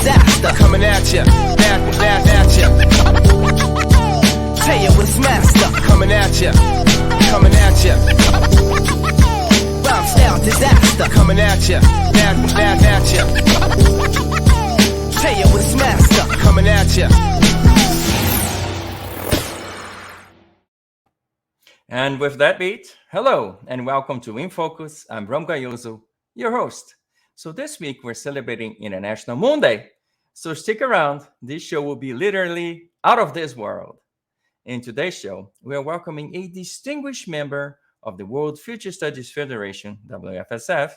disaster. Coming at ya, back at ya. Tell you what's master. Coming at ya, coming at ya. Rhyme style disaster. Coming at ya, back at ya. Tell you what's master. Coming at ya. And with that beat, hello and welcome to In Focus. I'm Ram Gayoso, your host. So this week we're celebrating International Moon Day. So stick around. This show will be literally out of this world. In today's show, we are welcoming a distinguished member of the World Future Studies Federation, WFSF,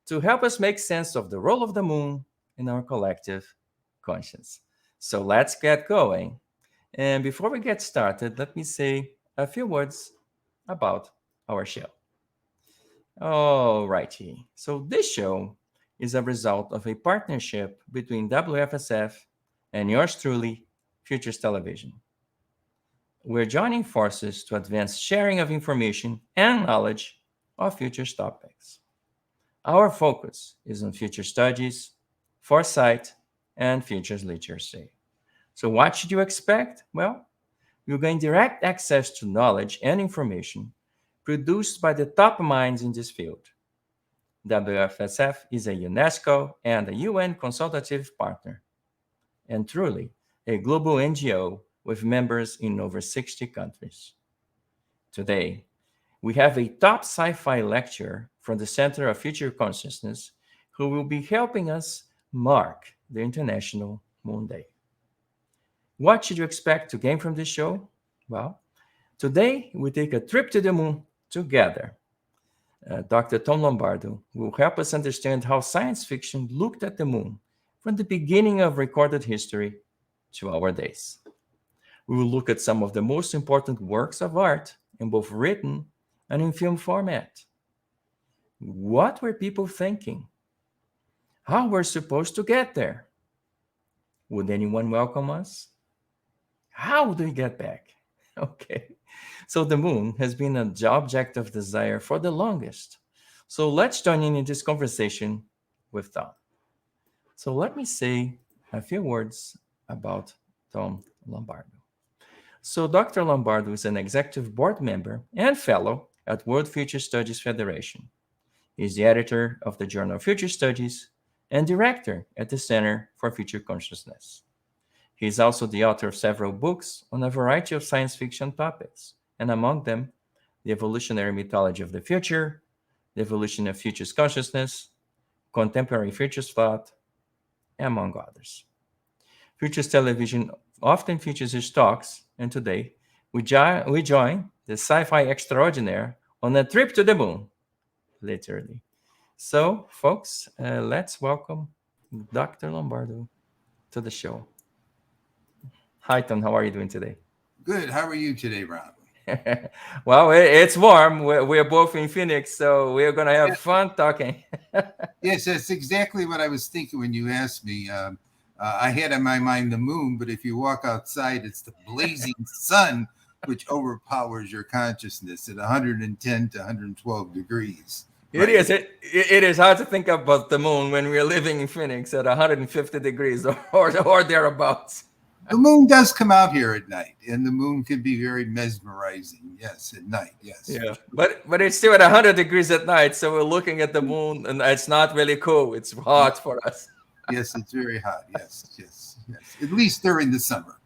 to help us make sense of the role of the moon in our collective conscience. So let's get going. And before we get started, let me say a few words about our show. Alrighty. So this show is a result of a partnership between WFSF and yours truly, Futures Television. We're joining forces to advance sharing of information and knowledge of futures topics. Our focus is on future studies, foresight, and futures literacy. So what should you expect? Well, you'll gain direct access to knowledge and information produced by the top minds in this field. WFSF is a UNESCO and a UN consultative partner, and truly a global NGO with members in over 60 countries. Today, we have a top sci-fi lecturer from the Center of Future Consciousness who will be helping us mark the International Moon Day. What should you expect to gain from this show? Well, today we take a trip to the moon together. Dr. Tom Lombardo will help us understand how science fiction looked at the moon from the beginning of recorded history to our days. We will look at some of the most important works of art in both written and in film format. What were people thinking? How we're supposed to get there? Would anyone welcome us? How do we get back? Okay. So the moon has been an object of desire for the longest. So let's join in this conversation with Tom. So let me say a few words about Tom Lombardo. So Dr. Lombardo is an executive board member and fellow at World Future Studies Federation. He's the editor of the Journal of Future Studies and director at the Center for Future Consciousness. He is also the author of several books on a variety of science fiction topics, and among them, The Evolutionary Mythology of the Future, The Evolution of Futures Consciousness, Contemporary Futures Thought, among others. Futures Television often features his talks, and today we join the SciFi extraordinaire on a trip to the moon, literally. So, folks, let's welcome Dr. Lombardo to the show. Hi, Tom. How are you doing today? Good. How are you today, Rob? Well, it's warm. We're both in Phoenix, so we're going to have fun talking. Yes, that's exactly what I was thinking when you asked me. I had in my mind the moon, but if you walk outside, it's the blazing sun, which overpowers your consciousness at 110 to 112 degrees. It is. It is hard to think about the moon when we're living in Phoenix at 150 degrees or thereabouts. The moon does come out here at night, and the moon can be very mesmerizing. Yes, at night. Yes. Yeah, but it's still at 100 degrees at night, so we're looking at the moon, and it's not really cool. It's hot for us. Yes, it's very hot. Yes. At least during the summer.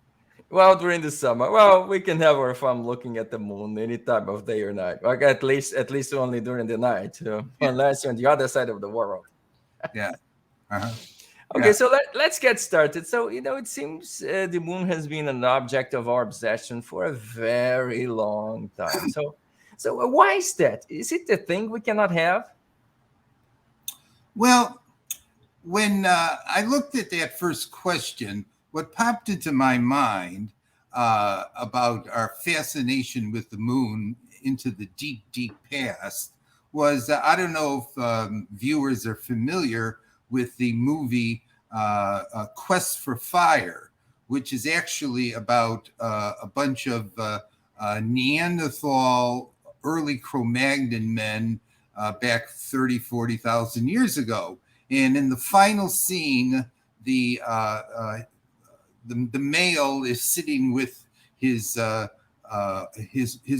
Well, during the summer, well, we can have our fun looking at the moon any time of day or night. Like at least only during the night, unless you're on the other side of the world. Yeah. Uh-huh. Okay, so let's get started. So, it seems the moon has been an object of our obsession for a very long time. So why is that? Is it a thing we cannot have? Well, when I looked at that first question, what popped into my mind about our fascination with the moon into the deep, deep past was, I don't know if viewers are familiar with the movie Quest for Fire, which is actually about a bunch of Neanderthal, early Cro-Magnon men back 30, 40,000 years ago. And in the final scene, the male is sitting with his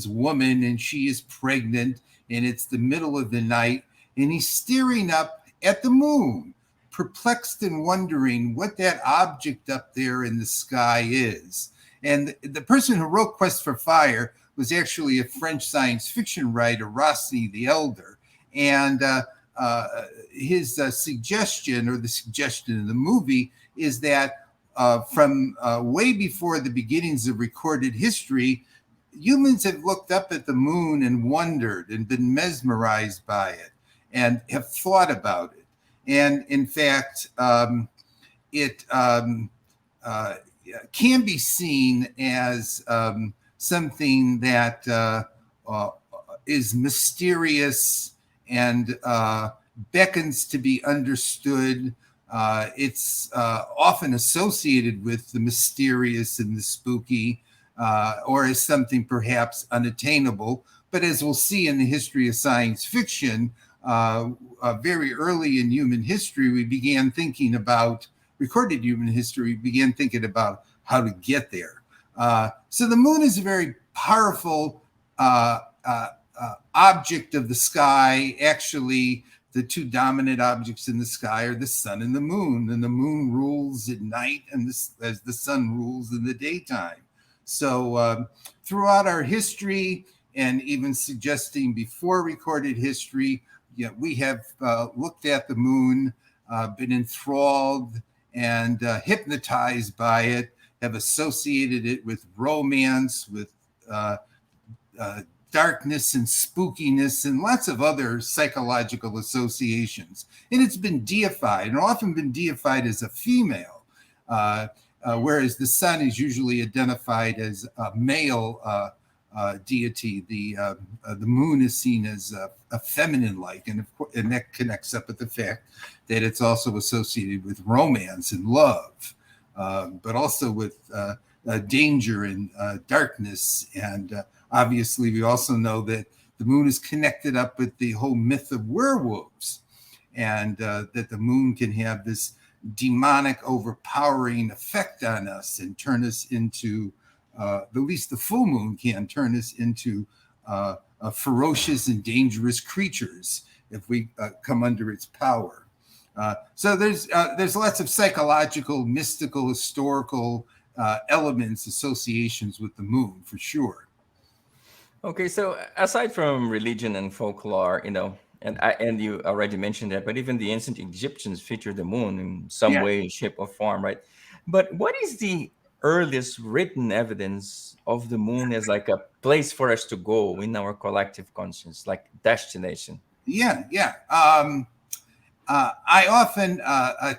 woman, and she is pregnant, and it's the middle of the night, and he's staring up at the moon, perplexed and wondering what that object up there in the sky is. And the person who wrote Quest for Fire was actually a French science fiction writer, Rosny the Elder. And his suggestion, or the suggestion in the movie, is that from way before the beginnings of recorded history, humans have looked up at the moon and wondered and been mesmerized by it and have thought about it. And in fact, it can be seen as something that is mysterious and beckons to be understood. It's often associated with the mysterious and the spooky, or as something perhaps unattainable. But as we'll see in the history of science fiction, very early in human history, we began thinking about, recorded human history, began thinking about how to get there. So the moon is a very powerful object of the sky. Actually, the two dominant objects in the sky are the sun and the moon rules at night, and as the sun rules in the daytime. So throughout our history, and even suggesting before recorded history, we have looked at the moon, been enthralled and hypnotized by it, have associated it with romance, with darkness and spookiness, and lots of other psychological associations. And it's been deified, and often been deified as a female, whereas the sun is usually identified as a male deity. The moon is seen as a feminine-like, and that connects up with the fact that it's also associated with romance and love, but also with danger and darkness. And obviously, we also know that the moon is connected up with the whole myth of werewolves, and that the moon can have this demonic, overpowering effect on us and turn us into, at least the full moon can turn us into ferocious and dangerous creatures if we come under its power. So there's lots of psychological, mystical, historical elements, associations with the moon, for sure. Okay, so aside from religion and folklore, and you already mentioned that, but even the ancient Egyptians featured the moon in some way, shape, or form, right? But what is the earliest written evidence of the moon as like a place for us to go in our collective conscience, like destination? I often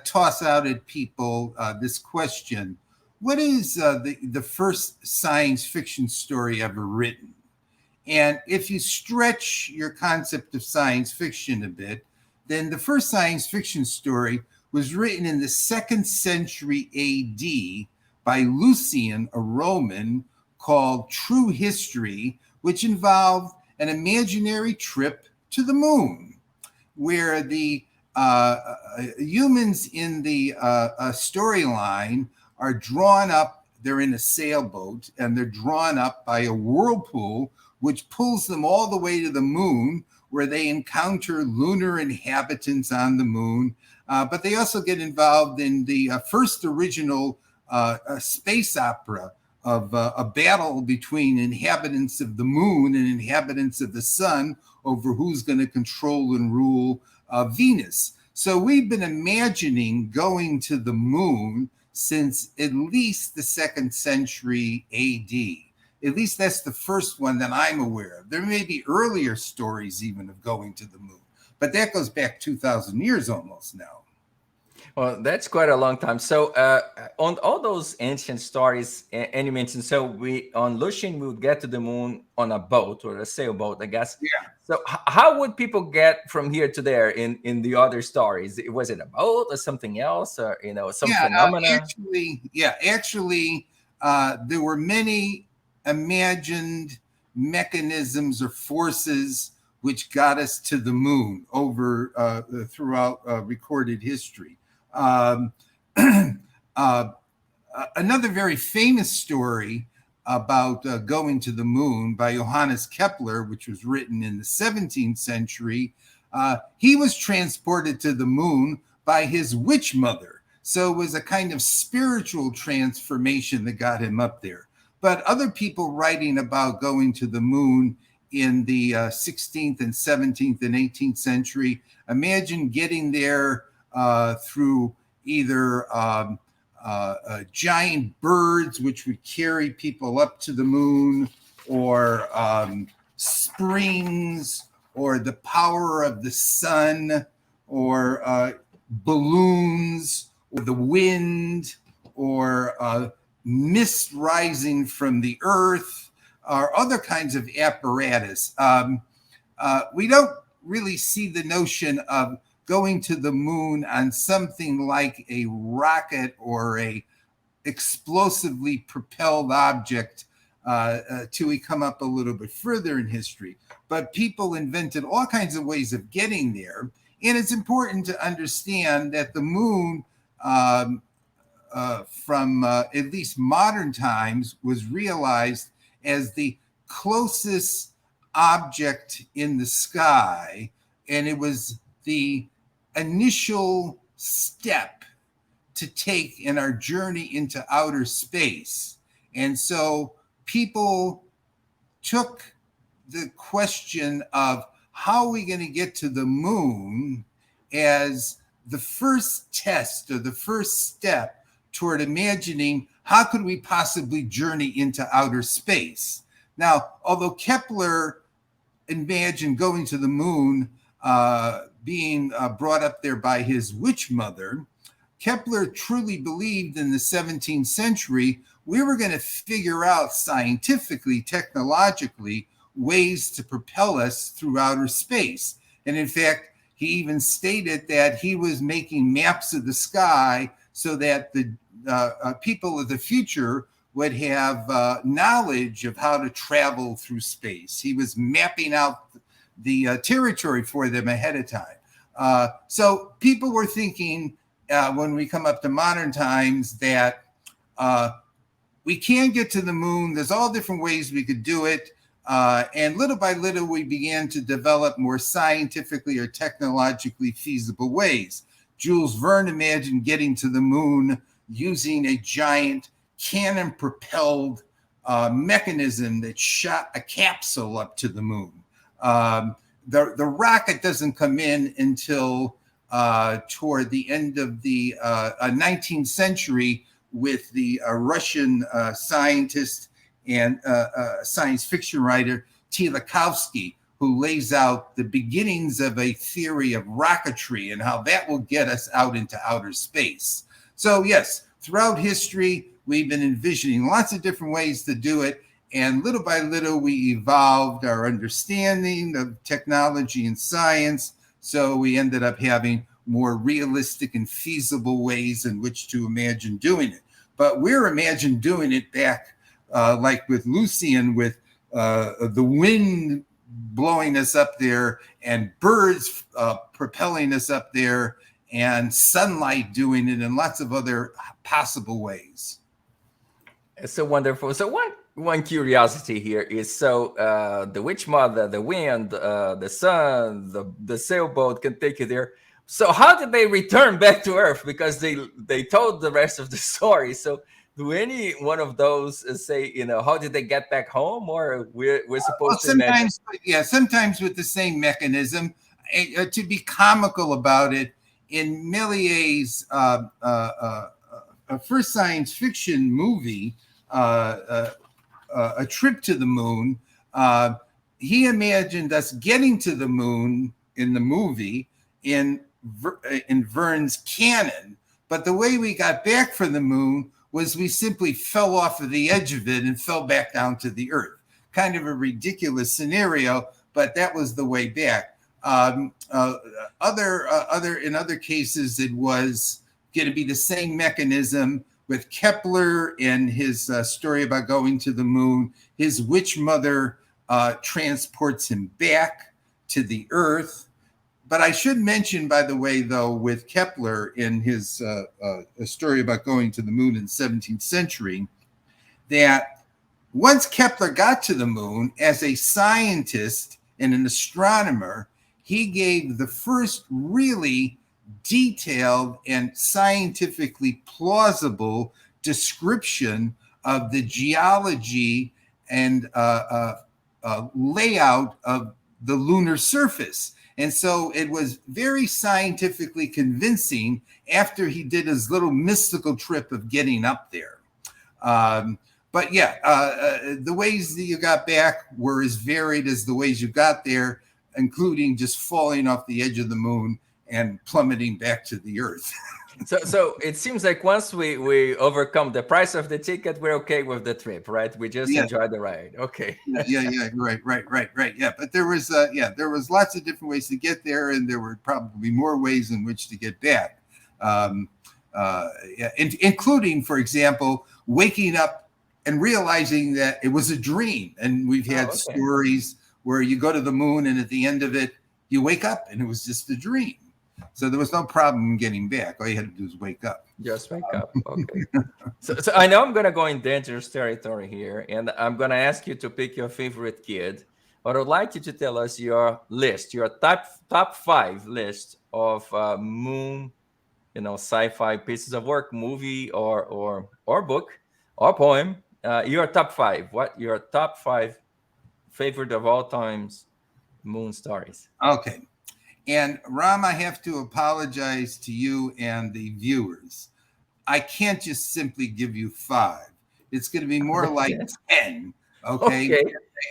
toss out at people this question: what is the first science fiction story ever written? And if you stretch your concept of science fiction a bit, then the first science fiction story was written in the 2nd century AD by Lucian, a Roman, called True History, which involved an imaginary trip to the moon, where the humans in the storyline are drawn up. They're in a sailboat, and they're drawn up by a whirlpool, which pulls them all the way to the moon, where they encounter lunar inhabitants on the moon. But they also get involved in the first original space opera of a battle between inhabitants of the moon and inhabitants of the sun over who's going to control and rule Venus. So we've been imagining going to the moon since at least the 2nd century AD. At least that's the first one that I'm aware of. There may be earlier stories even of going to the moon, but that goes back 2,000 years almost now. Well, that's quite a long time. So on all those ancient stories, and you mentioned, so on Lucian, we would get to the moon on a boat or a sailboat, I guess. Yeah. So how would people get from here to there in the other stories? Was it a boat or something else, or some phenomena? Actually, there were many imagined mechanisms or forces which got us to the moon over throughout recorded history. Another very famous story about going to the moon by Johannes Kepler, which was written in the 17th century, he was transported to the moon by his witch mother. So it was a kind of spiritual transformation that got him up there. But other people writing about going to the moon in the 16th and 17th and 18th century, imagine getting there through either giant birds, which would carry people up to the moon, or springs, or the power of the sun, or balloons, or the wind, or mist rising from the earth, or other kinds of apparatus. We don't really see the notion of going to the moon on something like a rocket or a explosively propelled object till we come up a little bit further in history. But people invented all kinds of ways of getting there. And it's important to understand that the moon, from at least modern times, was realized as the closest object in the sky. And it was the initial step to take in our journey into outer space. And so people took the question of how are we going to get to the moon as the first test or the first step toward imagining how could we possibly journey into outer space. Now, although Kepler imagined going to the moon being brought up there by his witch mother, Kepler truly believed in the 17th century we were going to figure out scientifically, technologically, ways to propel us through outer space. And in fact, he even stated that he was making maps of the sky so that the people of the future would have knowledge of how to travel through space. He was mapping out the territory for them ahead of time. So people were thinking when we come up to modern times that we can get to the moon. There's all different ways we could do it. And little by little, we began to develop more scientifically or technologically feasible ways. Jules Verne imagined getting to the moon using a giant cannon-propelled mechanism that shot a capsule up to the moon. The rocket doesn't come in until toward the end of the 19th century with the Russian scientist and science fiction writer Tsiolkovsky, who lays out the beginnings of a theory of rocketry and how that will get us out into outer space. So yes, throughout history, we've been envisioning lots of different ways to do it. And little by little, we evolved our understanding of technology and science. So we ended up having more realistic and feasible ways in which to imagine doing it. But we're imagined doing it back like with Lucian, with the wind blowing us up there and birds propelling us up there and sunlight doing it and lots of other possible ways. It's so wonderful. So one curiosity here is, so the witch mother, the wind, the sun, the sailboat can take you there. So how did they return back to Earth? Because they told the rest of the story. So do any one of those say, how did they get back home? Or we're supposed to imagine? Sometimes with the same mechanism. To be comical about it, in Méliès's first science fiction movie, A Trip to the Moon, he imagined us getting to the moon in the movie in Verne's canon. But the way we got back from the moon was we simply fell off of the edge of it and fell back down to the earth. Kind of a ridiculous scenario, but that was the way back. In other cases, it was going to be the same mechanism with Kepler and his story about going to the moon. His witch mother transports him back to the earth. But I should mention, by the way, though, with Kepler in his a story about going to the moon in the 17th century, that once Kepler got to the moon as a scientist and an astronomer, he gave the first really detailed and scientifically plausible description of the geology and layout of the lunar surface. And so it was very scientifically convincing after he did his little mystical trip of getting up there. But yeah, the ways that you got back were as varied as the ways you got there, including just falling off the edge of the moon and plummeting back to the Earth. So it seems like once we overcome the price of the ticket, we're okay with the trip, right? We just enjoy the ride. Okay. Yeah. Right. Yeah, but there was lots of different ways to get there, and there were probably more ways in which to get back. Including, for example, waking up and realizing that it was a dream. And we've had stories where you go to the moon, and at the end of it, you wake up, and it was just a dream. So there was no problem getting back. All you had to do is wake up. Just wake up. Okay. So I know I'm going to go in dangerous territory here, and I'm going to ask you to pick your favorite kid. But I'd like you to tell us your list, your top 5 list of moon, sci-fi pieces of work, movie or book or poem. Your top 5. What your top 5 favorite of all times moon stories? Okay. And Ram, I have to apologize to you and the viewers. I can't just simply give you 5. It's going to be more like 10. Okay.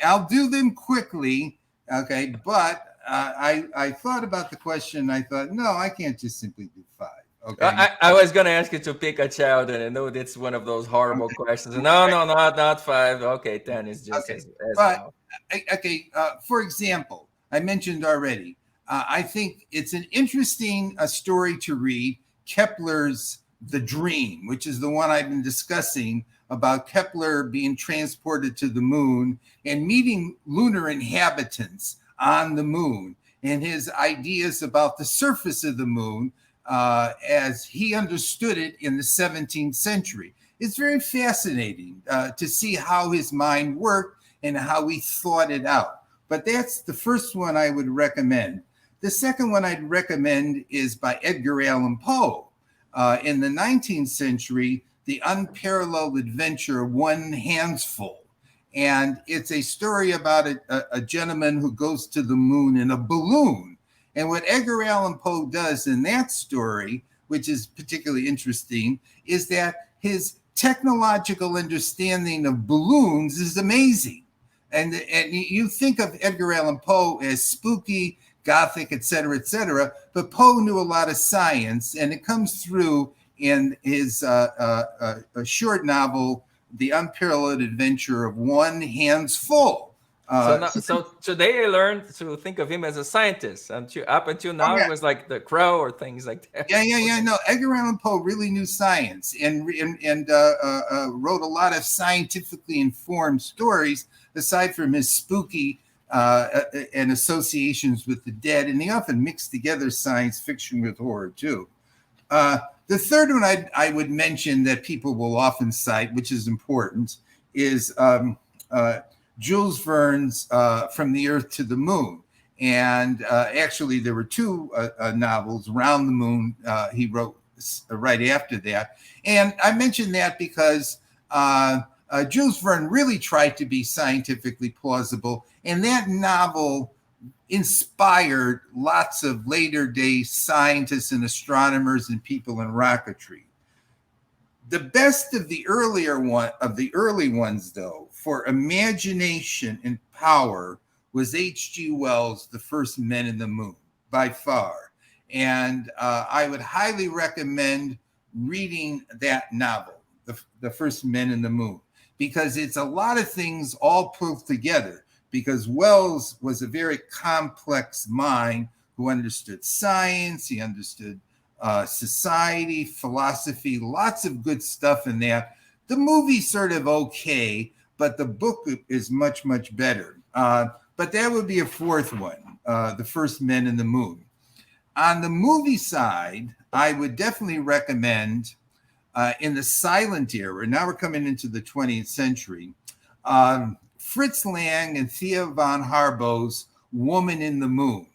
I'll do them quickly. Okay. But I thought about the question. I thought, no, I can't just simply do 5. Okay. I was going to ask you to pick a child, and I know that's one of those horrible questions. No, not 5. Okay. 10 is just as well. Okay. For example, I mentioned already, I think it's an interesting story to read, Kepler's The Dream, which is the one I've been discussing about Kepler being transported to the moon and meeting lunar inhabitants on the moon and his ideas about the surface of the moon as he understood it in the 17th century. It's very fascinating to see how his mind worked and how he thought it out. But that's the first one I would recommend. The second one I'd recommend is by Edgar Allan Poe. In the 19th century, The Unparalleled Adventure of One Handsful. And it's a story about a gentleman who goes to the moon in a balloon. And what Edgar Allan Poe does in that story, which is particularly interesting, is that his technological understanding of balloons is amazing. And you think of Edgar Allan Poe as spooky, Gothic, et cetera, but Poe knew a lot of science, and it comes through in his a short novel, The Unparalleled Adventure of One Handsful. So today I learned to think of him as a scientist. Up until now, it was like the Crow or things like that. Yeah. No, Edgar Allan Poe really knew science and wrote a lot of scientifically informed stories, aside from his spooky and associations with the dead, and he often mixed together science fiction with horror too. The third one I would mention that people will often cite, which is important, is Jules Verne's From the Earth to the Moon. And actually, there were 2 novels, Round the Moon, he wrote right after that. And I mention that because Jules Verne really tried to be scientifically plausible, and that novel inspired lots of later day scientists and astronomers and people in rocketry. The best of the early ones, though, for imagination and power, was H.G. Wells' The First Men in the Moon, by far. And I would highly recommend reading that novel, The First Men in the Moon, because it's a lot of things all pulled together, because Wells was a very complex mind who understood science, he understood society, philosophy, lots of good stuff in that. The movie's sort of okay, but the book is much, much better. But that would be a fourth one, The First Men in the Moon. On the movie side, I would definitely recommend in the silent era, now we're coming into the 20th century, Fritz Lang and Thea von Harbough's Woman in the Moon.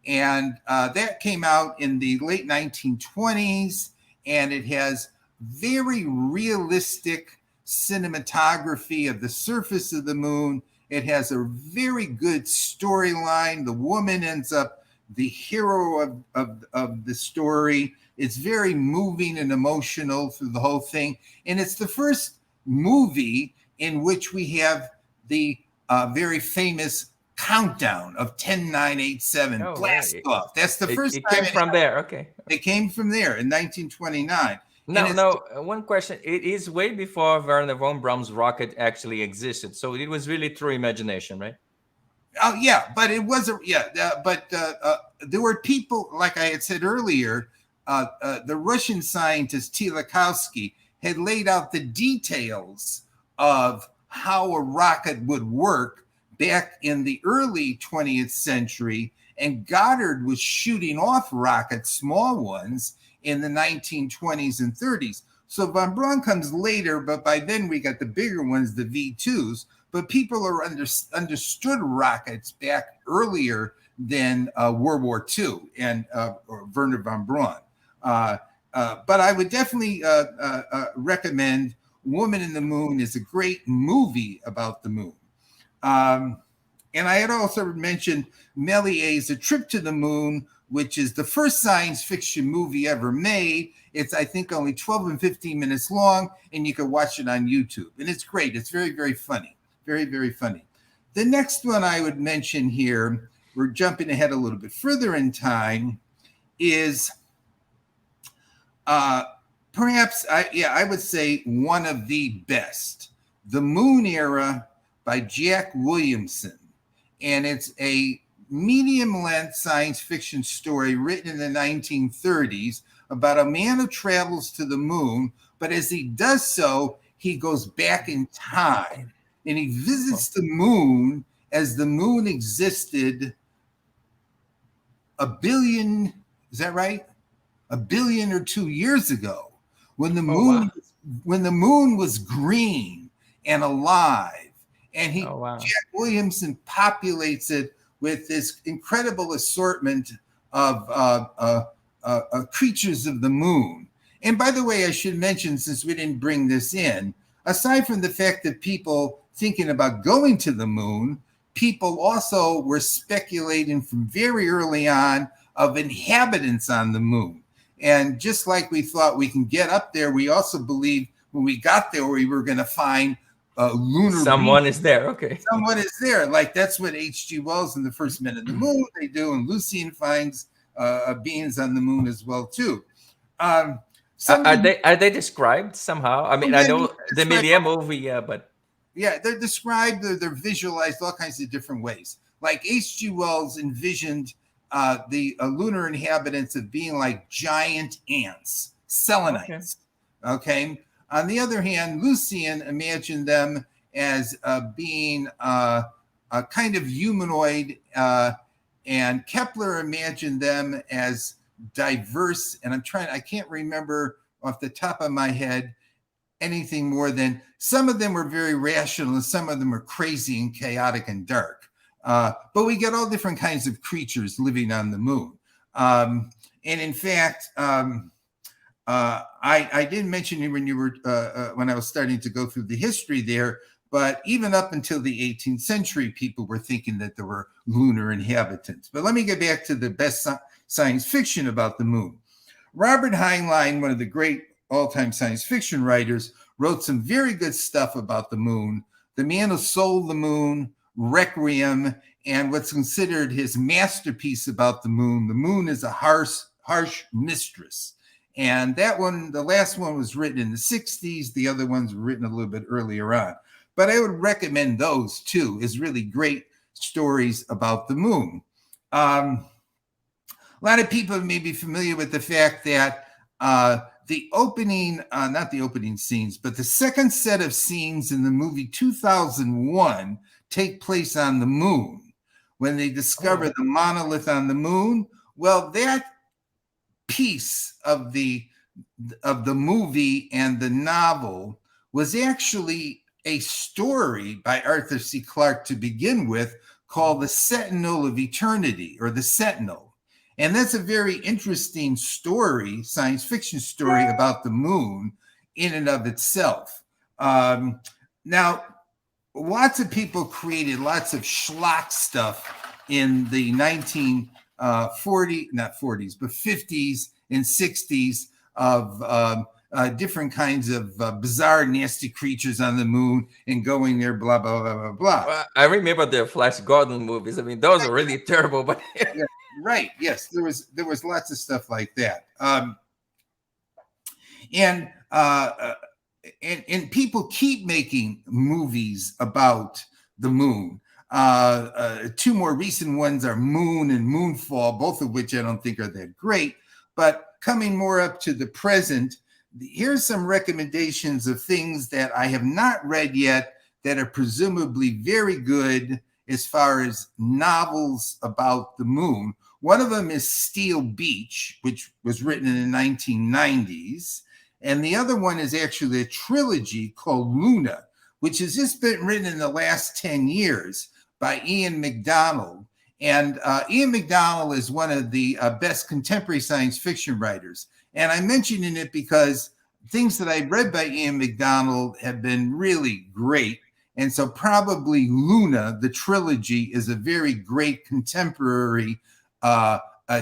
And that came out in the late 1920s, and it has very realistic cinematography of the surface of the moon. It has a very good storyline. The woman ends up the hero of the story. It's very moving and emotional through the whole thing. And it's the first movie in which we have the very famous countdown of 10, 9, 8, 7, blast off. That's the first time. It came from there. Okay. It came from there in 1929. No, one question. It is way before Werner von Braun's rocket actually existed. So it was really through imagination, right? Oh, yeah. But it wasn't. Yeah. But there were people, like I had said earlier, the Russian scientist Tsiolkovsky had laid out the details of how a rocket would work back in the early 20th century, and Goddard was shooting off rockets, small ones, in the 1920s and 30s. So von Braun comes later, but by then we got the bigger ones, the V2s. But people are understood rockets back earlier than World War II and or Werner von Braun. But I would definitely recommend Woman in the Moon is a great movie about the moon. And I had also mentioned Méliès's A Trip to the Moon, which is the first science fiction movie ever made. It's, I think, only 12 and 15 minutes long, and you can watch it on YouTube. And it's great. It's very, very funny. Very, very funny. The next one I would mention here, we're jumping ahead a little bit further in time, is perhaps, I would say one of the best, The Moon Era by Jack Williamson. And it's a medium-length science fiction story written in the 1930s about a man who travels to the moon, but as he does so, he goes back in time and he visits the moon as the moon existed a billion, is that right? A billion or 2 years ago, when the moon was green and alive. And Jack Williamson populates it with this incredible assortment of creatures of the moon. And by the way, I should mention, since we didn't bring this in, aside from the fact that people thinking about going to the moon, people also were speculating from very early on of inhabitants on the moon. And just like we thought we can get up there, we also believed when we got there, we were going to find lunar someone beings. Is there. Okay. Someone is there. Like that's what H.G. Wells in The First Men of the Moon they do, and Lucian finds beings on the moon as well too. Are they described somehow? I mean, I know the Méliès movie, but they're described. They're visualized all kinds of different ways. Like H.G. Wells envisioned the lunar inhabitants of being like giant ants, selenites. Okay. On the other hand, Lucian imagined them as being a kind of humanoid, and Kepler imagined them as diverse. And I can't remember off the top of my head anything more than some of them were very rational and some of them are crazy and chaotic and dark. But we get all different kinds of creatures living on the moon. And in fact, I didn't mention you when you were when I was starting to go through the history there, but even up until the 18th century, people were thinking that there were lunar inhabitants. But let me get back to the best science fiction about the moon. Robert Heinlein, one of the great all-time science fiction writers, wrote some very good stuff about the moon. The Man Who Sold the Moon, Requiem, and what's considered his masterpiece about the moon. The moon is a harsh mistress. And that one, the last one was written in the 60s. The other ones were written a little bit earlier on. But I would recommend those too, as really great stories about the moon. A lot of people may be familiar with the fact that the opening, not the opening scenes, but the second set of scenes in the movie 2001 take place on the moon when they discover the monolith on the moon. Well, that piece of the movie and the novel was actually a story by Arthur C. Clarke to begin with, called The Sentinel of Eternity, or The Sentinel. And that's a very interesting story, science fiction story about the moon in and of itself. Now, lots of people created lots of schlock stuff in the 50s and 60s of different kinds of bizarre, nasty creatures on the moon and going there, blah, blah, blah, blah, blah. Well, I remember the Flash Gordon movies. I mean, those are really terrible, but Yeah, right. Yes, there was lots of stuff like that. And people keep making movies about the moon. Two more recent ones are Moon and Moonfall, both of which I don't think are that great. But coming more up to the present, here's some recommendations of things that I have not read yet that are presumably very good as far as novels about the moon. One of them is Steel Beach, which was written in the 1990s. And the other one is actually a trilogy called Luna, which has just been written in the last 10 years by Ian McDonald. And Ian McDonald is one of the best contemporary science fiction writers. And I mention in it because things that I read by Ian McDonald have been really great. And so probably Luna, the trilogy, is a very great contemporary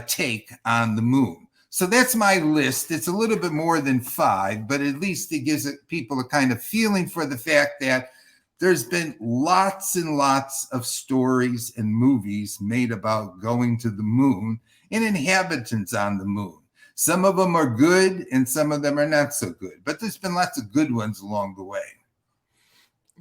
take on the moon. So that's my list. It's a little bit more than 5, but at least it gives people a kind of feeling for the fact that there's been lots and lots of stories and movies made about going to the moon and inhabitants on the moon. Some of them are good and some of them are not so good, but there's been lots of good ones along the way.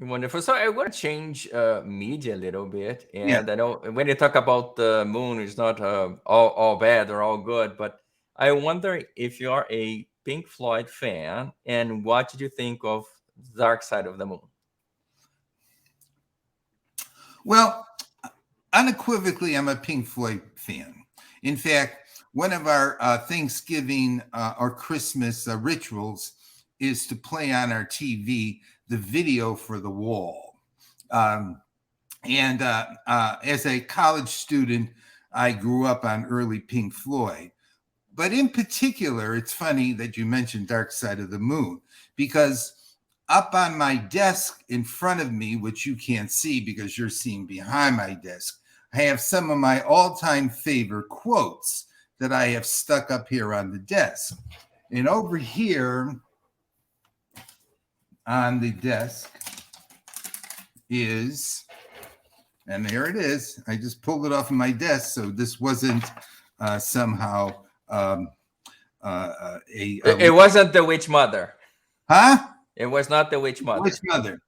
Wonderful. So I want to change media a little bit. And I know when you talk about the moon, it's not all bad or all good, but I wonder if you are a Pink Floyd fan and what did you think of Dark Side of the Moon? Well, unequivocally, I'm a Pink Floyd fan. In fact, one of our Thanksgiving or Christmas rituals is to play on our TV the video for The Wall. And as a college student, I grew up on early Pink Floyd. But in particular, it's funny that you mentioned Dark Side of the Moon, because up on my desk in front of me, which you can't see because you're seeing behind my desk, I have some of my all-time favorite quotes that I have stuck up here on the desk. And over here on the desk is, and there it is. I just pulled it off of my desk, so this wasn't somehow It wasn't the Witch Mother. Huh? It was not the Witch Mother. Witch Mother.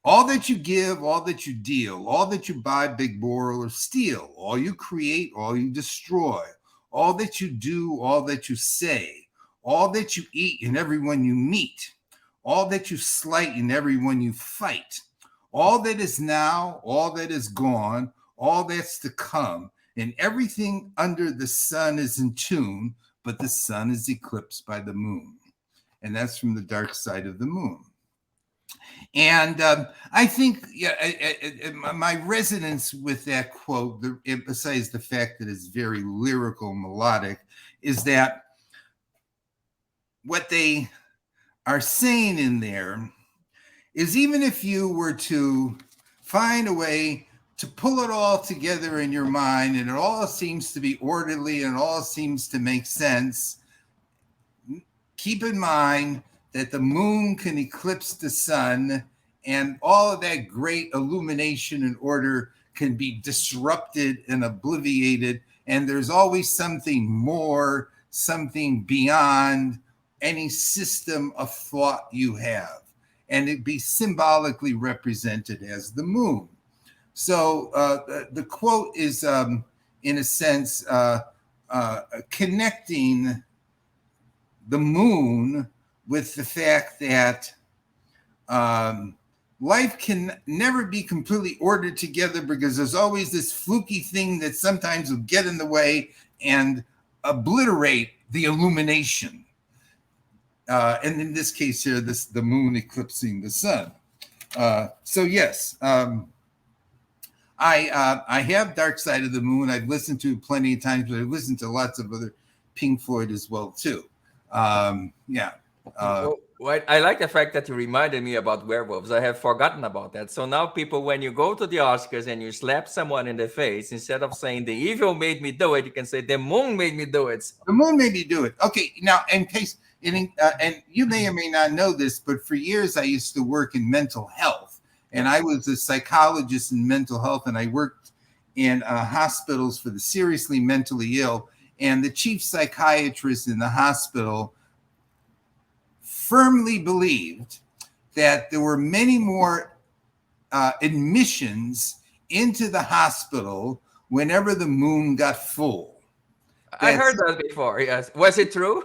All that you give, all that you deal, all that you buy, big borrow, or steal, all you create, all you destroy, all that you do, all that you say, all that you eat and everyone you meet, all that you slight and everyone you fight, all that is now, all that is gone, all that's to come, and everything under the sun is in tune, but the sun is eclipsed by the moon. And that's from The Dark Side of the Moon. And I think my resonance with that quote, besides the fact that it's very lyrical, melodic, is that what they are saying in there is, even if you were to find a way to pull it all together in your mind and it all seems to be orderly and it all seems to make sense, keep in mind that the moon can eclipse the sun and all of that great illumination and order can be disrupted and obliterated. And there's always something more, something beyond any system of thought you have. And it'd be symbolically represented as the moon. So the quote is, in a sense, connecting the moon with the fact that life can never be completely ordered together, because there's always this fluky thing that sometimes will get in the way and obliterate the illumination. And in this case here, the moon eclipsing the sun. So yes, I have Dark Side of the Moon. I've listened to it plenty of times, but I've listened to lots of other Pink Floyd as well too. Yeah. Well, I like the fact that you reminded me about werewolves. I have forgotten about that. So now people, when you go to the Oscars and you slap someone in the face, instead of saying the evil made me do it, you can say the moon made me do it. The moon made me do it. Okay, now in case, and you may or may not know this, but for years I used to work in mental health, and I was a psychologist in mental health, and I worked in hospitals for the seriously mentally ill, and the chief psychiatrist in the hospital firmly believed that there were many more admissions into the hospital whenever the moon got full. I heard that before. Yes. Was it true?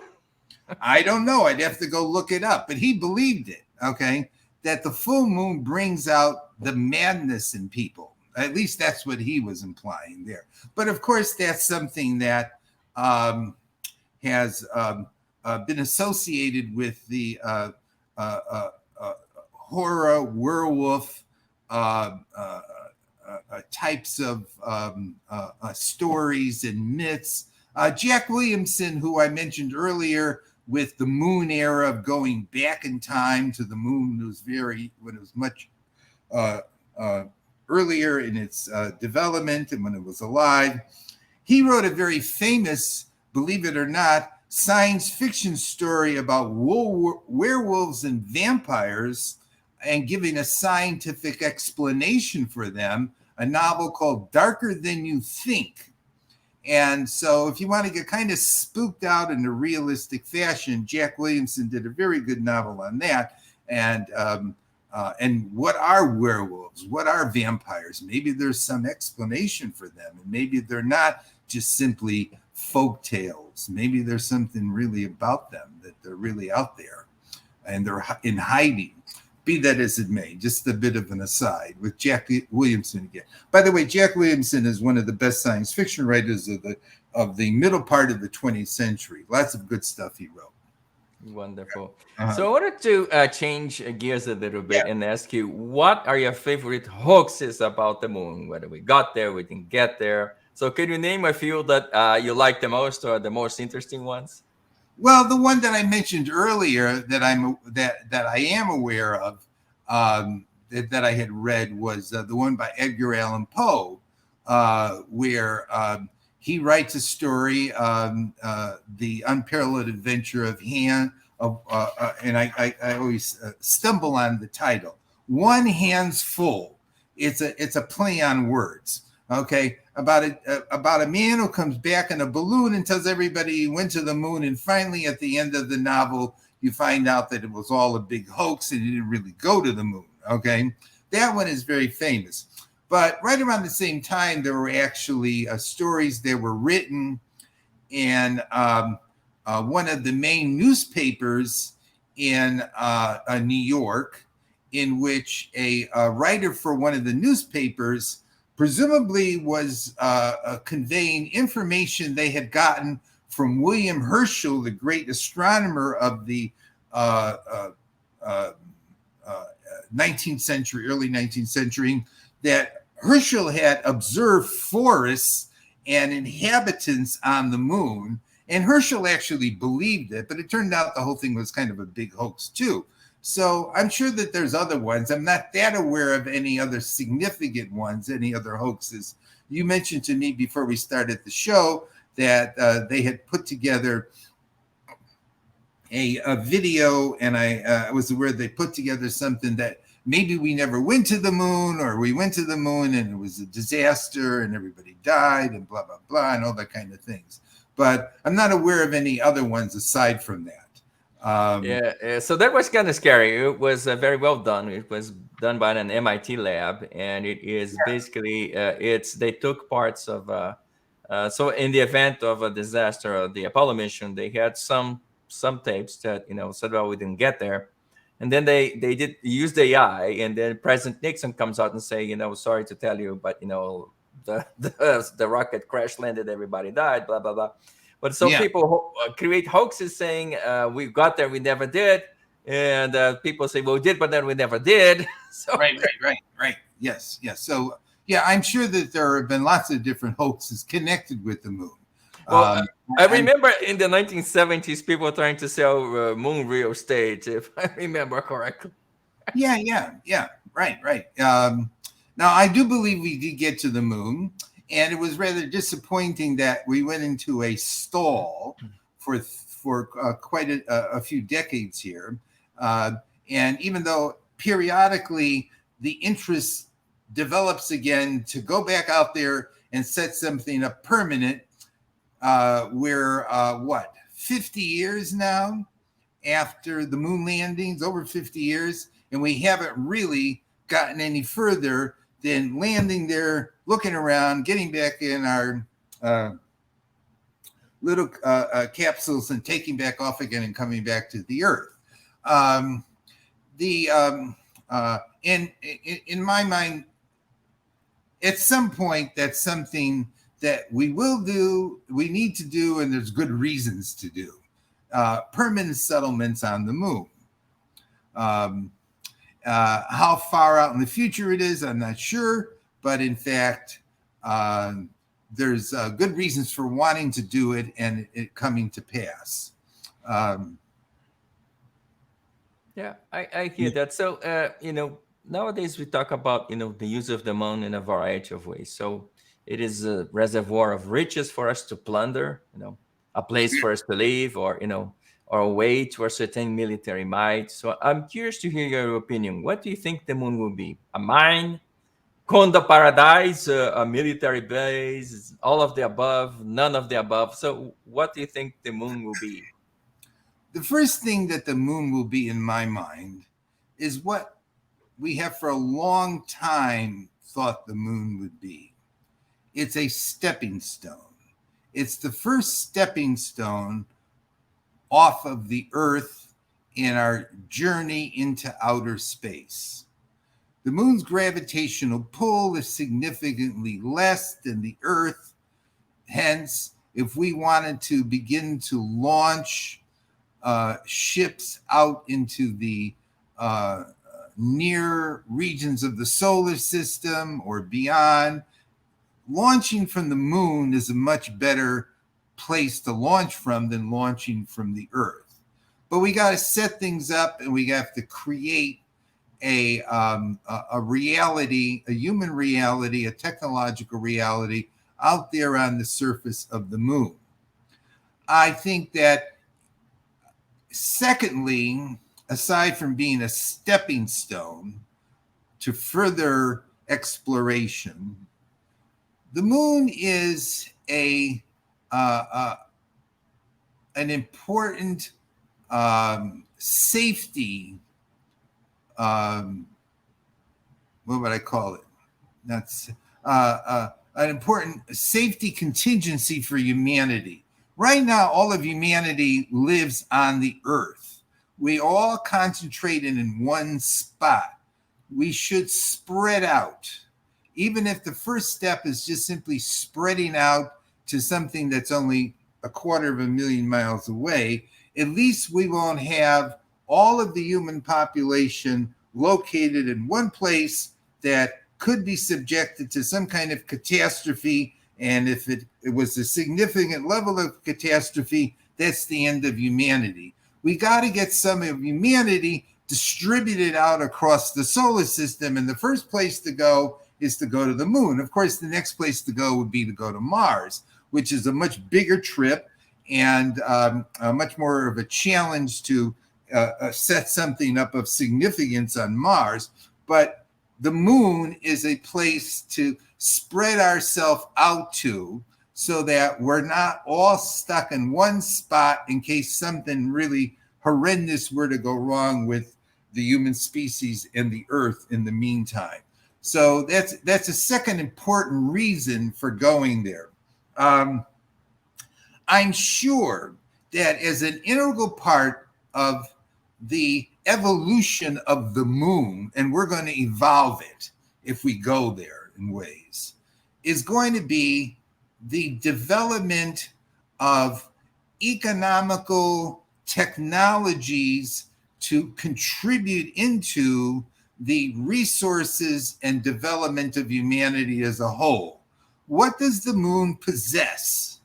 I don't know. I'd have to go look it up, but he believed it. Okay. That the full moon brings out the madness in people. At least that's what he was implying there. But of course, that's something that has been associated with the horror, werewolf types of stories and myths. Jack Williamson, who I mentioned earlier, with the moon era of going back in time to the moon, when it was much earlier in its development and when it was alive. He wrote a very famous, believe it or not, science fiction story about werewolves and vampires and giving a scientific explanation for them, a novel called Darker Than You Think. And so if you want to get kind of spooked out in a realistic fashion, Jack Williamson did a very good novel on that. And what are werewolves? What are vampires? Maybe there's some explanation for them, and maybe they're not just simply folk tales. Maybe there's something really about them, that they're really out there and they're in hiding. Be that as it may, just a bit of an aside with Jack Williamson again. By the way, Jack Williamson is one of the best science fiction writers of the middle part of the 20th century. Lots of good stuff he wrote. Wonderful. So I wanted to change gears a little bit and ask you, what are your favorite hoaxes about the moon? Whether we got there, we didn't get there. So can you name a few that you like the most or the most interesting ones? Well, the one that I mentioned earlier that I am aware of, that I had read, was the one by Edgar Allan Poe, where he writes a story, the unparalleled adventure of and I always stumble on the title. One Hand's Full. It's a play on words. Okay, about a man who comes back in a balloon and tells everybody he went to the moon, and finally at the end of the novel you find out that it was all a big hoax and he didn't really go to the moon. Okay, that one is very famous. But right around the same time, there were actually stories that were written in one of the main newspapers in New York, in which a writer for one of the newspapers presumably was conveying information they had gotten from William Herschel, the great astronomer of the 19th century, early 19th century, that Herschel had observed forests and inhabitants on the moon. And Herschel actually believed it, but it turned out the whole thing was kind of a big hoax too. So I'm sure that there's other ones. I'm not that aware of any other significant ones, any other hoaxes. You mentioned to me before we started the show that they had put together a video, and I was aware they put together something that maybe we never went to the moon, or we went to the moon and it was a disaster and everybody died and blah, blah, blah, and all that kind of things. But I'm not aware of any other ones aside from that. So that was kind of scary. It was very well done. It was done by an MIT lab, and it is basically they took parts of so in the event of a disaster of the Apollo mission, they had some tapes that said, well, we didn't get there, and then they did use the AI, and then President Nixon comes out and say, sorry to tell you, but the rocket crash landed, everybody died, blah blah blah. But some people create hoaxes saying we got there, we never did. And people say, well, we did, but then we never did. So Right. Yes. So, yeah, I'm sure that there have been lots of different hoaxes connected with the moon. Well, I remember in the 1970s, people trying to sell moon real estate, if I remember correctly. Yeah. Right. Now, I do believe we did get to the moon, and it was rather disappointing that we went into a stall for quite a few decades here. And even though periodically the interest develops again to go back out there and set something up permanent, we're 50 years now after the moon landings, over 50 years, and we haven't really gotten any further than landing there, looking around, getting back in our little capsules and taking back off again and coming back to the Earth. In my mind, at some point, that's something that we will do, we need to do, and there's good reasons to do. Permanent settlements on the moon. How far out in the future it is, I'm not sure, but in fact, there's good reasons for wanting to do it and it coming to pass. Yeah, I hear that. So, nowadays we talk about, the use of the moon in a variety of ways. So it is a reservoir of riches for us to plunder, a place for us to live, or a way to ascertain military might. So I'm curious to hear your opinion. What do you think the moon will be? A mine, condo paradise, a military base, all of the above, none of the above? So what do you think the moon will be? The first thing that the moon will be in my mind is what we have for a long time thought the moon would be. It's a stepping stone. It's the first stepping stone off of the Earth in our journey into outer space. The moon's gravitational pull is significantly less than the Earth. Hence, if we wanted to begin to launch ships out into the near regions of the solar system or beyond, launching from the moon is a much better place to launch from than launching from the Earth. But we got to set things up, and we have to create a reality, a human reality, a technological reality out there on the surface of the moon. I think that, secondly, aside from being a stepping stone to further exploration, the moon is an important safety. What would I call it? That's an important safety contingency for humanity. Right now, all of humanity lives on the Earth. We all concentrated in one spot. We should spread out. Even if the first step is just simply spreading out to something that's only 250,000 miles away, at least we won't have all of the human population located in one place that could be subjected to some kind of catastrophe. And if it was a significant level of catastrophe, that's the end of humanity. We got to get some of humanity distributed out across the solar system. And the first place to go is to go to the moon. Of course, the next place to go would be to go to Mars, which is a much bigger trip and much more of a challenge to set something up of significance on Mars. But the moon is a place to spread ourselves out to, so that we're not all stuck in one spot in case something really horrendous were to go wrong with the human species and the Earth in the meantime. So that's a second important reason for going there. I'm sure that as an integral part of the evolution of the moon, and we're going to evolve it if we go there in ways, is going to be the development of economical technologies to contribute into the resources and development of humanity as a whole. What does the moon possess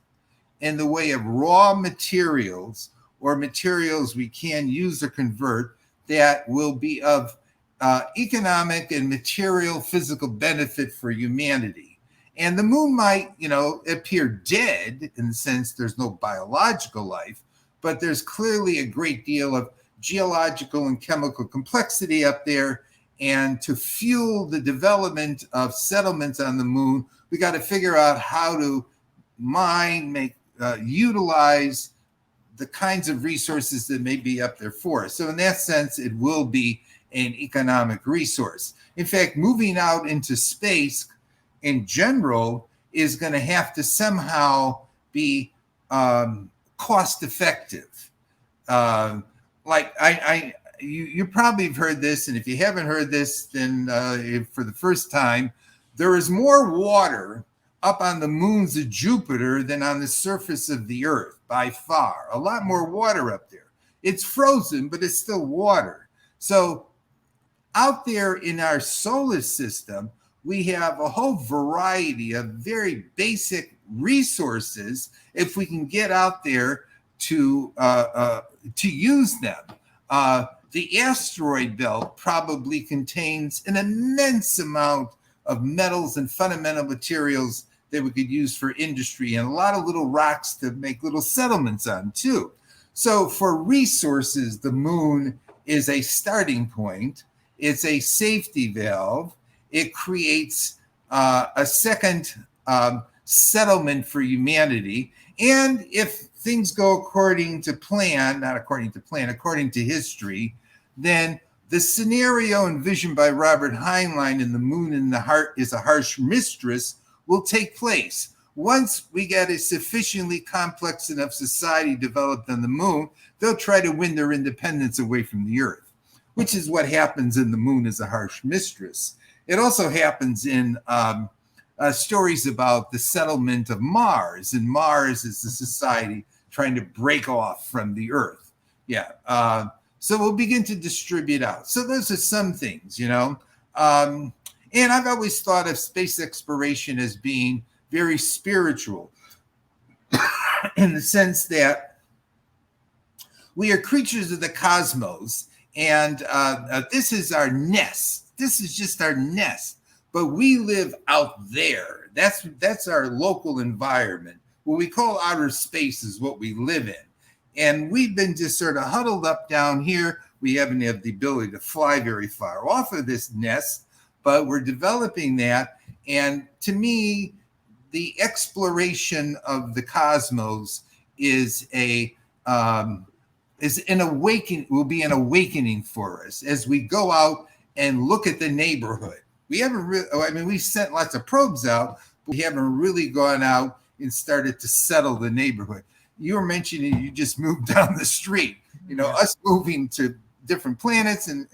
in the way of raw materials or materials we can use or convert that will be of economic and material physical benefit for humanity? And the moon might, appear dead in the sense there's no biological life, but there's clearly a great deal of geological and chemical complexity up there. And to fuel the development of settlements on the moon, we got to figure out how to mine, utilize the kinds of resources that may be up there for us. So in that sense, it will be an economic resource. In fact, moving out into space in general is going to have to somehow be cost effective. You probably have heard this, and if you haven't heard this, then for the first time, there is more water up on the moons of Jupiter than on the surface of the Earth, by far. A lot more water up there. It's frozen, but it's still water. So out there in our solar system, we have a whole variety of very basic resources if we can get out there to use them. The asteroid belt probably contains an immense amount of metals and fundamental materials that we could use for industry, and a lot of little rocks to make little settlements on too. So for resources, the moon is a starting point. It's a safety valve. It creates a second settlement for humanity. And if things go according to plan, not according to plan, according to history, then the scenario envisioned by Robert Heinlein in The Moon in the Heart is a Harsh Mistress will take place. Once we get a sufficiently complex enough society developed on the moon, they'll try to win their independence away from the Earth, which is what happens in The Moon is a Harsh Mistress. It also happens in stories about the settlement of Mars, and Mars is the society trying to break off from the Earth. So we'll begin to distribute out. So those are some things, and I've always thought of space exploration as being very spiritual in the sense that we are creatures of the cosmos, and this is our nest. This is just our nest, but we live out there. That's our local environment. What we call outer space is what we live in. And we've been just sort of huddled up down here. We haven't had the ability to fly very far off of this nest, but we're developing that. And to me, the exploration of the cosmos is an awakening, will be an awakening for us as we go out and look at the neighborhood. We haven't really, we've sent lots of probes out, but we haven't really gone out and started to settle the neighborhood. You were mentioning you just moved down the street. Us moving to different planets and,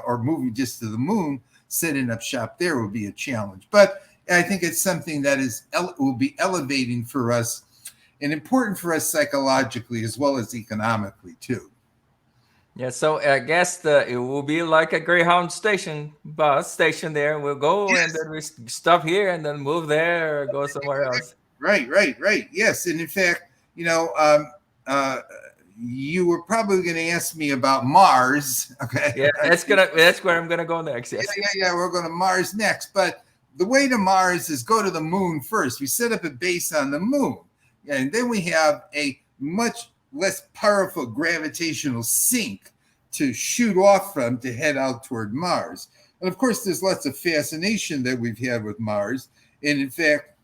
or moving just to the moon, setting up shop there would be a challenge. But I think it's something that will be elevating for us and important for us psychologically as well as economically too. Yeah, so I guess it will be like a Greyhound bus station there. We'll go and then we stop here and then move there or go somewhere else. Right. Yes, and in fact, you were probably going to ask me about Mars. Okay. Yeah, that's where I'm gonna go next. Yes. Yeah. We're going to Mars next, but the way to Mars is go to the moon first. We set up a base on the moon, and then we have a much less powerful gravitational sink to shoot off from to head out toward Mars. And of course, there's lots of fascination that we've had with Mars. And in fact,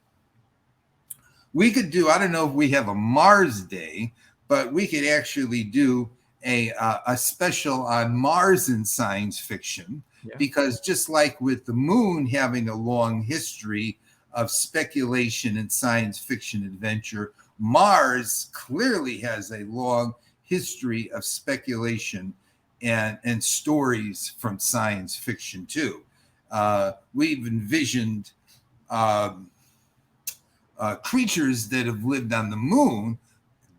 we could do, I don't know if we have a Mars Day, but we could actually do a special on Mars in science fiction, because just like with the moon having a long history of speculation and science fiction adventure, Mars clearly has a long history of speculation and stories from science fiction too. We've envisioned creatures that have lived on the moon,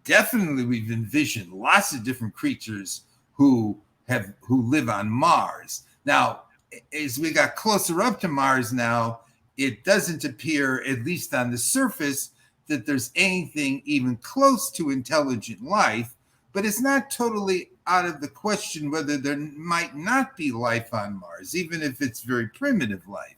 definitely we've envisioned lots of different creatures who live on Mars. Now, as we got closer up to Mars now, it doesn't appear, at least on the surface, that there's anything even close to intelligent life, but it's not totally out of the question whether there might not be life on Mars, even if it's very primitive life.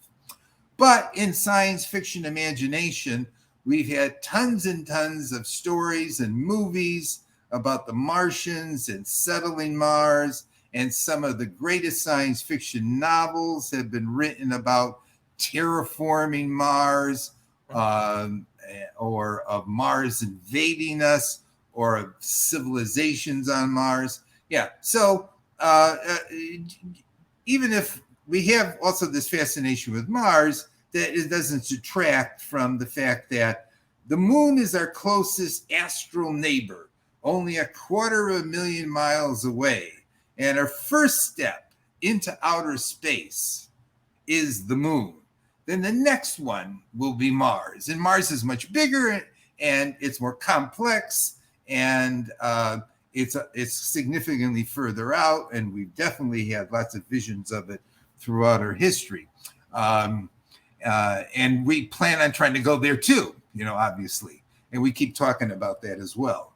But in science fiction imagination, we've had tons and tons of stories and movies about the Martians and settling Mars, and some of the greatest science fiction novels have been written about terraforming Mars, or of Mars invading us, or of civilizations on Mars. Yeah, so even if we have also this fascination with Mars, that it doesn't detract from the fact that the moon is our closest astral neighbor, only 250,000 miles away. And our first step into outer space is the moon. Then the next one will be Mars. And Mars is much bigger and it's more complex, and it's significantly further out. And we've definitely had lots of visions of it throughout our history. And we plan on trying to go there too, obviously. And we keep talking about that as well.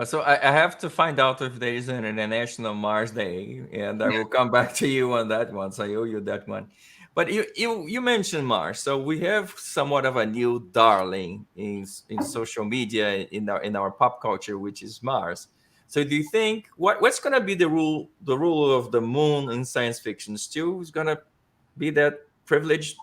So I have to find out if there is an International Mars Day, and I will come back to you on that one. So I owe you that one. But you mentioned Mars, so we have somewhat of a new darling in social media, in our pop culture, which is Mars. So do you think what's going to be the rule of the moon in science fiction? Still is going to be that privileged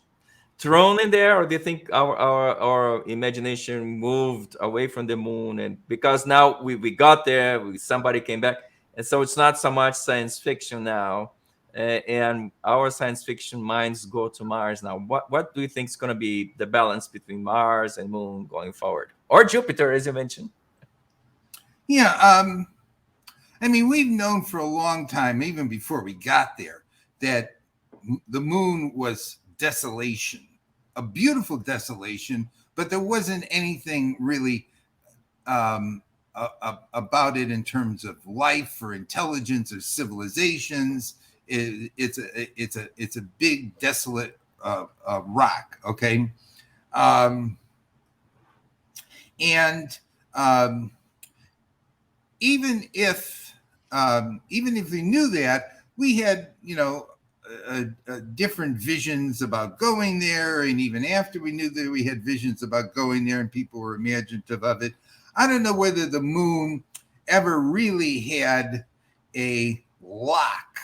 throne in there, or do you think our imagination moved away from the moon, and because now we got there, somebody came back, and so it's not so much science fiction now, and our science fiction minds go to Mars now? What do you think is going to be the balance between Mars and moon going forward, or Jupiter, as you mentioned? Yeah, I mean, we've known for a long time, even before we got there, that the moon was desolation, a beautiful desolation, but there wasn't anything really about it in terms of life or intelligence or civilizations. It's a big desolate rock. Okay, even if we knew that, we had different visions about going there, and even after we knew that, we had visions about going there, and people were imaginative of it. I don't know whether the moon ever really had a lock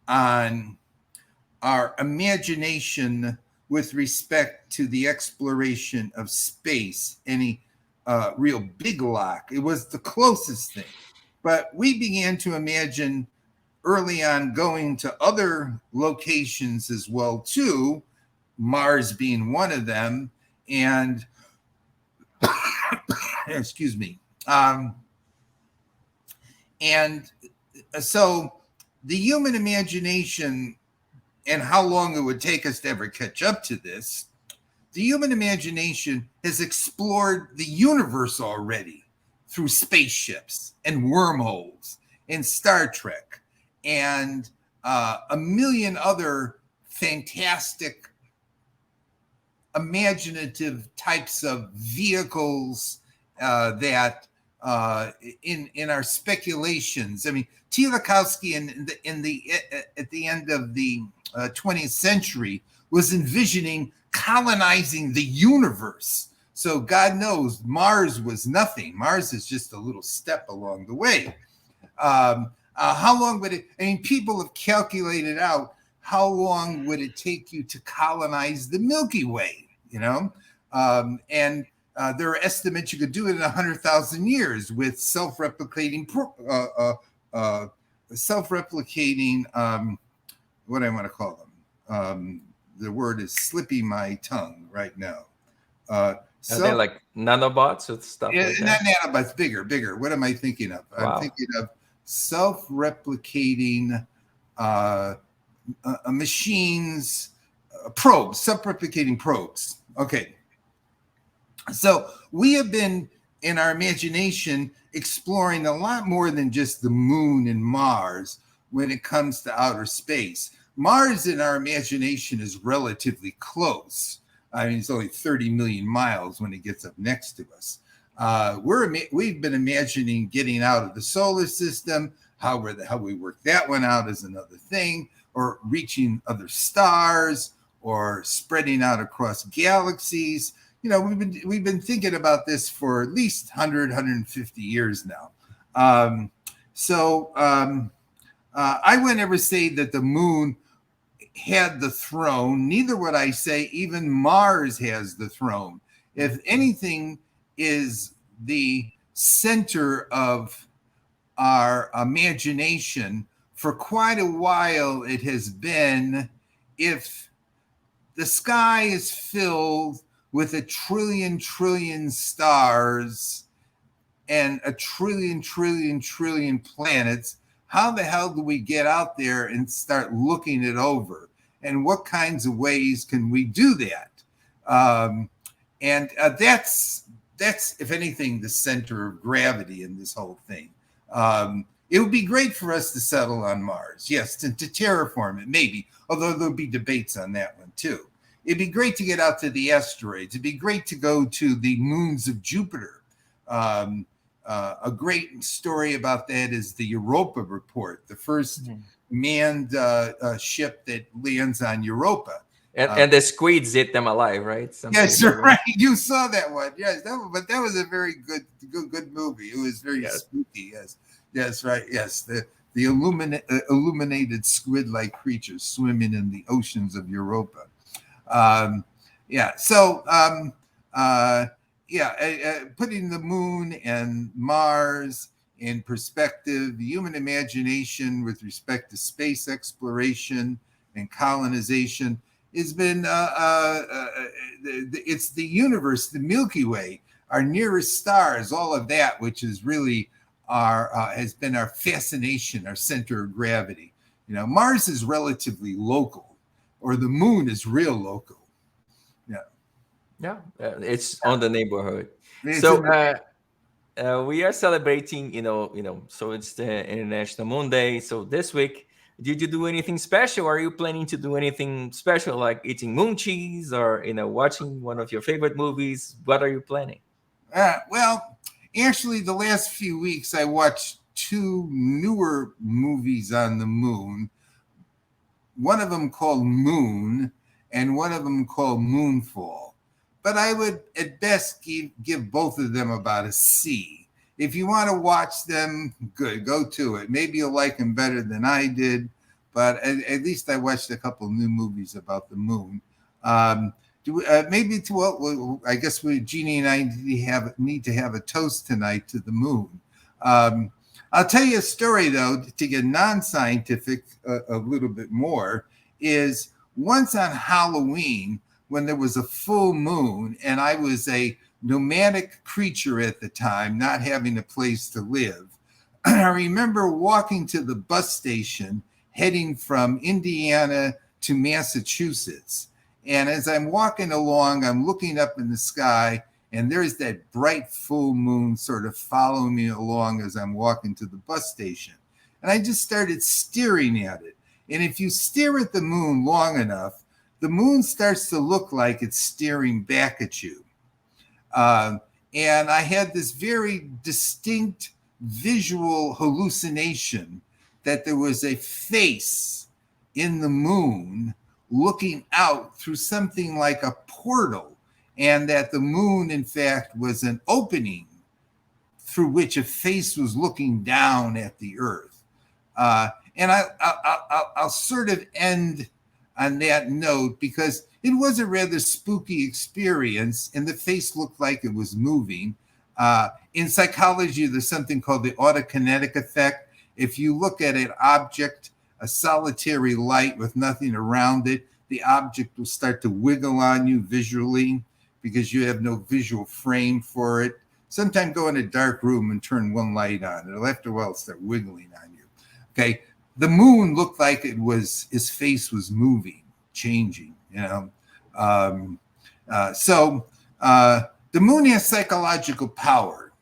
on our imagination with respect to the exploration of space, any real big lock. It was the closest thing, but we began to imagine early on going to other locations as well too, Mars being one of them. And excuse me. And so the human imagination, and how long it would take us to ever catch up to this, the human imagination has explored the universe already through spaceships and wormholes and Star Trek and a million other fantastic, imaginative types of vehicles that in our speculations. I mean, Tsiolkovsky at the end of the 20th century was envisioning colonizing the universe. So God knows Mars was nothing. Mars is just a little step along the way. How long would it, I mean, people have calculated out how long would it take you to colonize the Milky Way, and there are estimates you could do it in 100,000 years with self-replicating, what do I want to call them? The word is slipping my tongue right now. Are they like nanobots or stuff like that? Not nanobots, bigger. What am I thinking of? Wow. I'm thinking of self-replicating machines, probes, self-replicating probes. Okay. So we have been in our imagination exploring a lot more than just the moon and Mars when it comes to outer space. Mars in our imagination is relatively close. I mean, it's only 30 million miles when it gets up next to us. We've been imagining getting out of the solar system. How we work that one out is another thing, or reaching other stars, or spreading out across galaxies. You know, we've been thinking about this for at least 150 years now. I wouldn't ever say that the moon had the throne. Neither would I say even Mars has the throne. If anything is the center of our imagination for quite a while, it has been, if the sky is filled with a trillion stars and a trillion planets, how the hell do we get out there and start looking it over? And what kinds of ways can we do that? That's, if anything, the center of gravity in this whole thing. It would be great for us to settle on Mars, yes, to terraform it, maybe, although there'll be debates on that one too. It'd be great to get out to the asteroids. It'd be great to go to the moons of Jupiter. A great story about that is the Europa report, the first manned ship that lands on Europa. And the squids eat them alive, right? Something yes, like right. You saw that one. Yes, but that was a very good movie. It was very spooky. Yes, right. Yes, the illuminated squid-like creatures swimming in the oceans of Europa. Putting the moon and Mars in perspective, the human imagination with respect to space exploration and colonization has been, it's the universe, the Milky Way, our nearest stars, all of that, which is really has been our fascination, our center of gravity. You know, Mars is relatively local, or the moon is real local. It's on the neighborhood. It's So we are celebrating, so it's the International Moon Day. So this week, did you do anything special? Are you planning to do anything special, like eating moon cheese or watching one of your favorite movies? What are you planning? Well, actually, the last few weeks I watched two newer movies on the moon. One of them called Moon, and one of them called Moonfall. But I would at best give both of them about a C. If you want to watch them, good, go to it. Maybe you'll like them better than I did, but at least I watched a couple new movies about the moon. I guess Jeannie and I need to have a toast tonight to the moon. I'll tell you a story, though, to get non-scientific a little bit more, is once on Halloween, when there was a full moon and I was a nomadic creature at the time, not having a place to live, I remember walking to the bus station heading from Indiana to Massachusetts. And as I'm walking along, I'm looking up in the sky, and there's that bright full moon sort of following me along as I'm walking to the bus station. And I just started staring at it. And if you stare at the moon long enough, the moon starts to look like it's staring back at you. And I had this very distinct visual hallucination that there was a face in the moon looking out through something like a portal, and that the moon, in fact, was an opening through which a face was looking down at the earth. And I'll sort of end on that note, because it was a rather spooky experience, and the face looked like it was moving. In psychology, there's something called the autokinetic effect. If you look at an object, a solitary light with nothing around it, the object will start to wiggle on you visually because you have no visual frame for it. Sometimes go in a dark room and turn one light on. It'll after a while start wiggling on you. Okay. The moon looked like his face was moving, changing, So the moon has psychological power.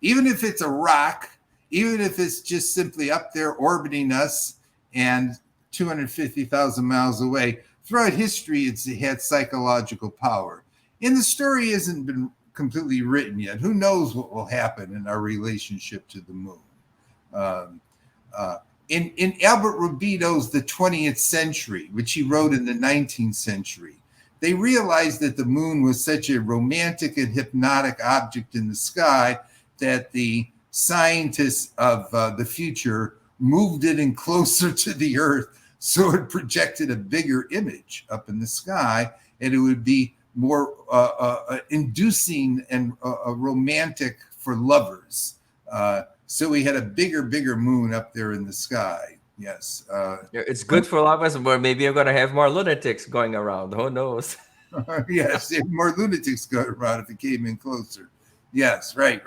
even if it's a rock, even if it's just simply up there orbiting us and 250,000 miles away, throughout history, it's had psychological power. And the story hasn't been completely written yet. Who knows what will happen in our relationship to the moon? In Albert Robito's The 20th Century, which he wrote in the 19th century, they realized that the moon was such a romantic and hypnotic object in the sky that the scientists of the future moved it in closer to the Earth so it projected a bigger image up in the sky, and it would be more inducing and romantic for lovers. So we had a bigger moon up there in the sky. Yes. It's good for lovers, but maybe you're going to have more lunatics going around. Who knows? Yes, more lunatics go around if it came in closer. Yes, right.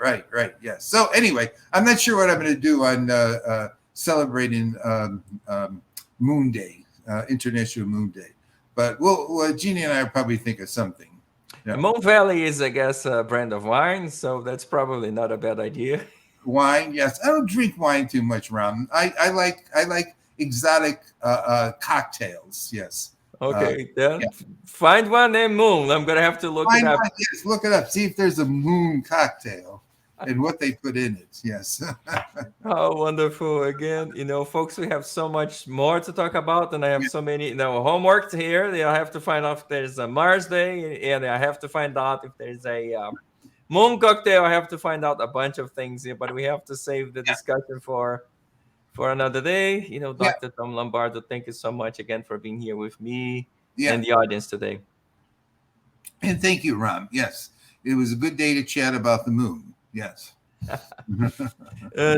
Yes. So anyway, I'm not sure what I'm going to do on celebrating Moon Day, International Moon Day, but Jeannie and I will probably think of something. Yeah. Moon Valley is, I guess, a brand of wine, so that's probably not a bad idea. Wine, yes. I don't drink wine too much, Ram. I like exotic cocktails. Yes. Okay, then find one named Moon. I'm gonna have to look it up. Yes, look it up. See if there's a moon cocktail and what they put in it. Yes. Oh, wonderful! Again, folks, we have so much more to talk about, and I have so many, homework here. I have to find out if there's a Mars Day, and I have to find out if there's a moon cocktail. I have to find out a bunch of things here, but we have to save the discussion for another day. Dr. Tom Lombardo, thank you so much again for being here with me and the audience today. And thank you, Ram. Yes, it was a good day to chat about the moon. Yes.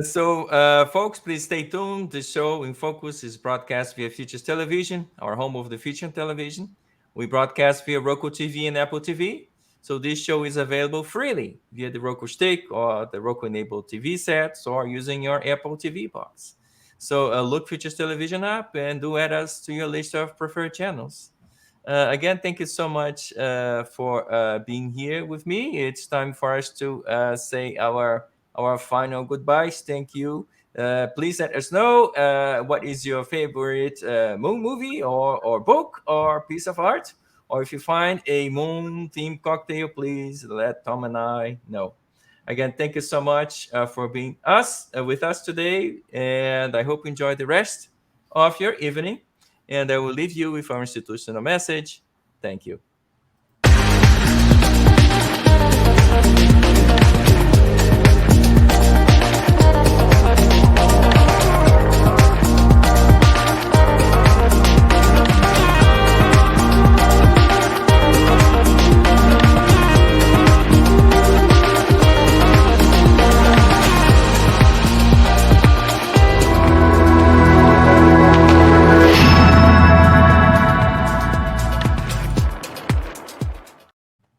So, folks, please stay tuned. The show In Focus is broadcast via Futures Television, our home of the future television. We broadcast via Roku TV and Apple TV. So this show is available freely via the Roku stick or the Roku-enabled TV sets or using your Apple TV box. So look Futures Television up and do add us to your list of preferred channels. Again, thank you so much for being here with me. It's time for us to say our final goodbyes. Thank you. Please let us know what is your favorite moon movie or book or piece of art. Or if you find a moon-themed cocktail, please let Tom and I know. Again, thank you so much for being with us today. And I hope you enjoy the rest of your evening. And I will leave you with our institutional message. Thank you.